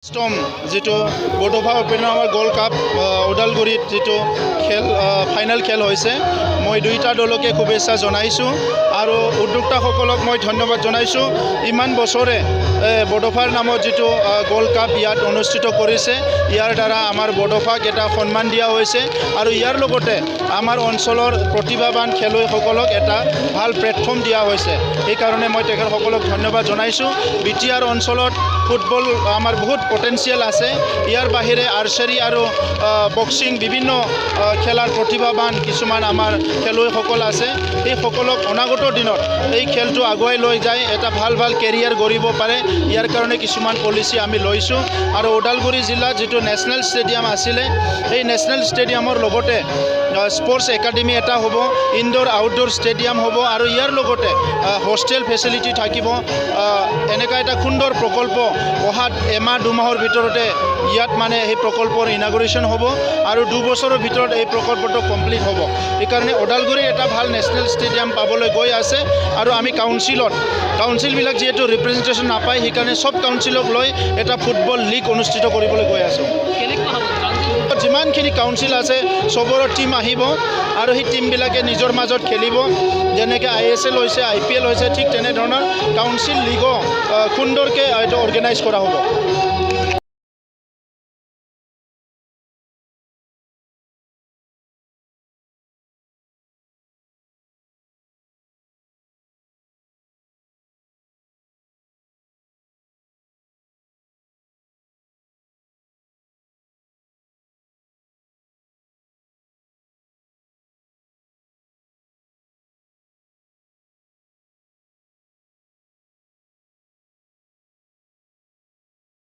ষ্টম যেটো Bodofa ওপেনৰ gold cup ওদালগুৰিত যেটো খেল ফাইনেল খেল হৈছে মই দুইটা দলকে শুভেচ্ছা জনাইছোঁ আৰু উদ্যোক্তাসকলক মই ধন্যবাদ জনাইছোঁ ইমান বছৰে বড়োফাৰ নামত যেটো গোল্ড কাপ ইয়াত অনুষ্ঠিত কৰিছে ইয়াৰ দ্বাৰা আমাৰ বড়োফাক এটা সন্মান দিয়া হৈছে আৰু ইয়াৰ লগতে আমাৰ অঞ্চলৰ প্ৰতিভাৱান খেলুৱৈসকলক এটা ভাল প্লেটফৰ্ম দিয়া হৈছে এই কাৰণে মই তেখেতসকলক ধন্যবাদ জনাইছোঁ বিটিআৰ অঞ্চলত ফুটবল আমাৰ বহুত পটেনশিয়াল আছে ইয়াৰ বাহিৰে আৰ্চাৰী আৰু বক্সিং বিভিন্ন খেলাৰ প্ৰতিভাৱান কিছুমান আমাৰ খেলুৱৈসকল আছে এই সকলক অনাগত দিনত এই খেলটো আগুৱাই লৈ যায় এটা ভাল কেৰিয়াৰ গঢ়িব পাৰে ইয়াৰ কাৰণে কিছুমান পলিচি আমি লৈছোঁ আৰু ওদালগুৰি জিলাত যেটো নেশ্যনেল ষ্টেডিয়াম আছিলে এই নেশ্যনেল ষ্টেডিয়ামৰ লগতে স্পৰ্টছ একাডেমি এটা হ'ব ইনডোৰ আউটডোৰ ষ্টেডিয়াম হ'ব আৰু ইয়াৰ লগতে হোষ্টেল ফেচিলিটি থাকিব এনেকা এটা সুন্দৰ প্ৰকল্প অহা এমাহ দুমাহৰ ভিতৰতে ইয়াত মানে এই প্ৰকল্পৰ ইনাগুৰেশ্যন হ'ব আৰু 2 বছৰৰ ভিতৰত এই প্ৰকল্পটো কমপ্লিট হ'ব এইকাৰণে ওদালগুৰি এটা ভাল নেশ্যনেল ষ্টেডিয়াম পাবলৈ গৈ আছে আৰু আমি কাউন্সিলবিলাক যেহেতু ৰিপ্ৰেজেণ্টেশ্যন নাপায় সেইকাৰণে সব কাউন্সিলক লৈ এটা ফুটবল লীগ অনুষ্ঠিত কৰিবলৈ গৈ আছোঁ যিমানখিনি কাউন্সিল আছে সবৰে টিম আহিব আৰু সেই টিমবিলাকে নিজৰ মাজত খেলিব যেনেকৈ ISL হৈছে IPL হৈছে ঠিক তেনেধৰণৰ কাউন্সিল লীগো সুন্দৰকৈ এইটো অৰ্গেনাইজ কৰা হ'ব